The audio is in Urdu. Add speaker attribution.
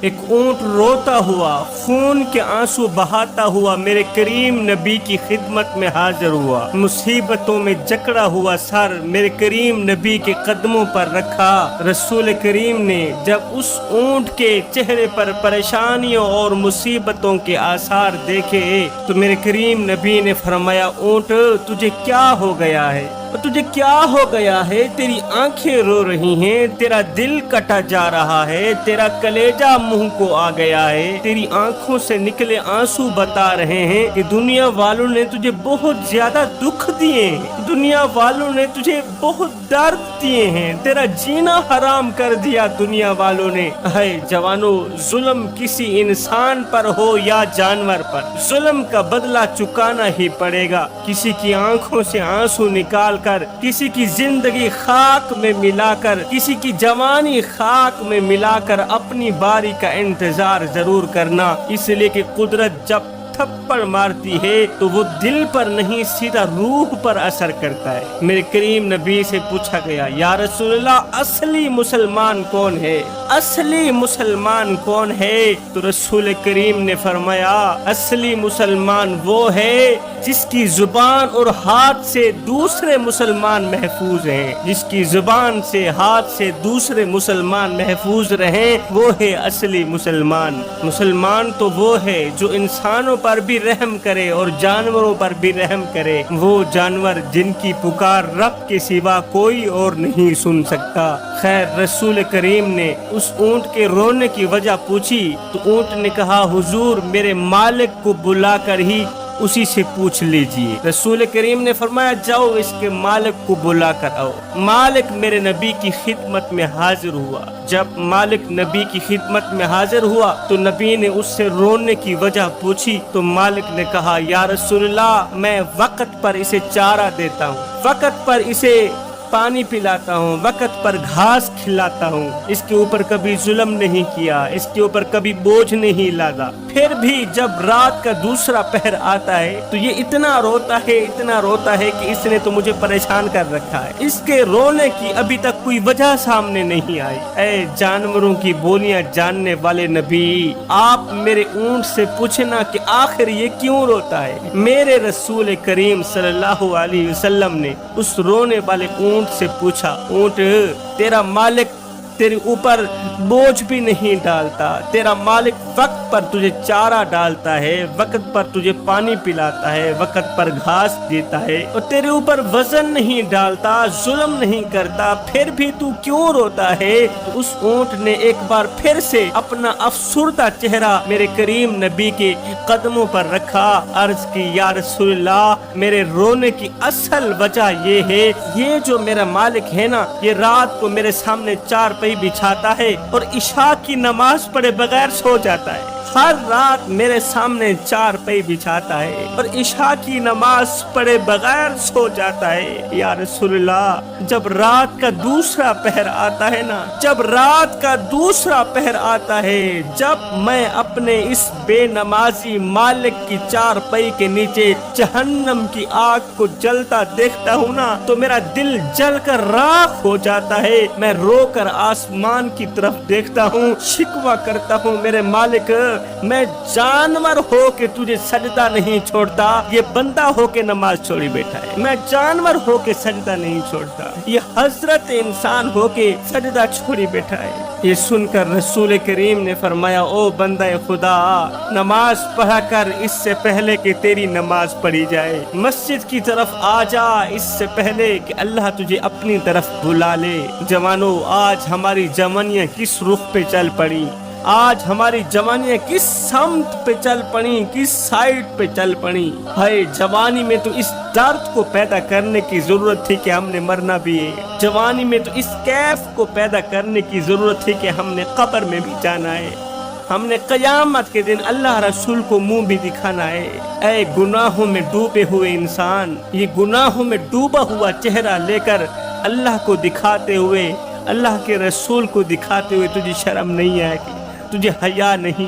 Speaker 1: ایک اونٹ روتا ہوا خون کے آنسو بہاتا ہوا میرے کریم نبی کی خدمت میں حاضر ہوا، مصیبتوں میں جکڑا ہوا سر میرے کریم نبی کے قدموں پر رکھا۔ رسول کریم نے جب اس اونٹ کے چہرے پر پریشانیوں اور مصیبتوں کے آثار دیکھے تو میرے کریم نبی نے فرمایا، اونٹ تجھے کیا ہو گیا ہے؟ تجھے کیا ہو گیا ہے؟ تیری آنکھیں رو رہی ہیں، تیرا دل کٹا جا رہا ہے، تیرا کلیجہ منہ کو آ گیا ہے، تیری آنکھوں سے نکلے آنسو بتا رہے ہیں کہ دنیا والوں نے تجھے بہت زیادہ دکھ دیے ہیں، دنیا والوں نے تجھے بہت درد دیے ہیں، تیرا جینا حرام کر دیا دنیا والوں نے۔ اے جوانو، ظلم کسی انسان پر ہو یا جانور پر، ظلم کا بدلہ چکانا ہی پڑے گا۔ کسی کی آنکھوں سے آنسو نکال کر، کسی کی زندگی خاک میں ملا کر، کسی کی جوانی خاک میں ملا کر اپنی باری کا انتظار ضرور کرنا، اس لیے کہ قدرت جب تھپڑ مارتی ہے تو وہ دل پر نہیں سیدھا روح پر اثر کرتا ہے۔ میرے کریم نبی سے پوچھا گیا، یا رسول اللہ اصلی مسلمان کون ہے؟ اصلی مسلمان کون ہے؟ تو رسول کریم نے فرمایا، اصلی مسلمان وہ ہے جس کی زبان اور ہاتھ سے دوسرے مسلمان محفوظ ہیں، جس کی زبان سے ہاتھ سے دوسرے مسلمان محفوظ رہیں، وہ ہے اصلی مسلمان۔ مسلمان تو وہ ہے جو انسانوں پر بھی رحم کرے اور جانوروں پر بھی رحم کرے، وہ جانور جن کی پکار رب کے سوا کوئی اور نہیں سن سکتا۔ خیر، رسول کریم نے اس اونٹ کے رونے کی وجہ پوچھی تو اونٹ نے کہا، حضور میرے مالک کو بلا کر ہی اسی سے پوچھ لیجئے۔ رسول کریم نے فرمایا، جاؤ اس کے مالک کو بلا کر آؤ۔ مالک میرے نبی کی خدمت میں حاضر ہوا۔ جب مالک نبی کی خدمت میں حاضر ہوا تو نبی نے اس سے رونے کی وجہ پوچھی تو مالک نے کہا، یا رسول اللہ میں وقت پر اسے چارہ دیتا ہوں، وقت پر اسے پانی پلاتا ہوں، وقت پر گھاس کھلاتا ہوں، اس کے اوپر کبھی ظلم نہیں کیا، اس کے اوپر کبھی بوجھ نہیں لادا۔ پھر بھی جب رات کا دوسرا پہر آتا ہے تو یہ اتنا روتا ہے کہ اس نے تو مجھے پریشان کر رکھا ہے، اس کے رونے کی ابھی تک کوئی وجہ سامنے نہیں آئی۔ اے جانوروں کی بولیاں جاننے والے نبی، آپ میرے اونٹ سے پوچھنا کہ آخر یہ کیوں روتا ہے۔ میرے رسول کریم صلی اللہ علیہ وسلم نے اس رونے والے اونٹ سے پوچھا، اونٹ تیرا مالک تیرے اوپر بوجھ بھی نہیں ڈالتا، تیرا مالک وقت پر تجھے چارہ ڈالتا ہے، وقت پر تجھے پانی پلاتا ہے، وقت پر گھاس دیتا ہے اور تیرے اوپر وزن نہیں ڈالتا، ظلم نہیں کرتا، پھر بھی تو کیوں روتا ہے؟ تو اس اونٹ نے ایک بار پھر سے اپنا افسردہ چہرہ میرے کریم نبی کے قدموں پر رکھا، عرض کی، یا رسول اللہ میرے رونے کی اصل وجہ یہ ہے، یہ جو میرا مالک ہے نا، یہ رات کو میرے سامنے چار پئی بچھاتا ہے اور عشاء کی نماز پڑھے بغیر سو جاتا ہے۔ ہر رات میرے سامنے چار پئی بچھاتا ہے اور عشاء کی نماز پڑھے بغیر سو جاتا ہے۔ یا رسول اللہ جب رات کا دوسرا پہر آتا ہے نا، جب رات کا دوسرا پہر آتا ہے، جب میں اپنے اس بے نمازی مالک کی چار پئی کے نیچے جہنم کی آگ کو جلتا دیکھتا ہوں نا تو میرا دل جل کر راکھ ہو جاتا ہے۔ میں رو کر آسمان کی طرف دیکھتا ہوں، شکوہ کرتا ہوں، میرے مالک میں جانور ہو کے تجھے سجدہ نہیں چھوڑتا، یہ بندہ ہو کے نماز چھوڑی بیٹھا ہے، میں جانور ہو کے سجدہ نہیں چھوڑتا، یہ حضرت انسان ہو کے سجدہ چھوڑی بیٹھا ہے۔ یہ سن کر رسول کریم نے فرمایا، او بندہ خدا، نماز پڑھا کر اس سے پہلے کہ تیری نماز پڑھی جائے، مسجد کی طرف آ جا اس سے پہلے کہ اللہ تجھے اپنی طرف بلا لے۔ جوانو، آج ہماری جوانیاں کس رخ پہ چل پڑی، آج ہماری جوانیاں کس سمت پہ چل پڑی، کس سائیڈ پہ چل پڑی۔ ہائے، جوانی میں تو اس درد کو پیدا کرنے کی ضرورت تھی کہ ہم نے مرنا بھی ہے، جوانی میں تو اس کیف کو پیدا کرنے کی ضرورت تھی کہ ہم نے قبر میں بھی جانا ہے، ہم نے قیامت کے دن اللہ رسول کو منہ بھی دکھانا ہے۔ اے گناہوں میں ڈوبے ہوئے انسان، یہ گناہوں میں ڈوبا ہوا چہرہ لے کر اللہ کو دکھاتے ہوئے، اللہ کے رسول کو دکھاتے ہوئے تجھے شرم نہیں آئے گی، تجھے حیا نہیں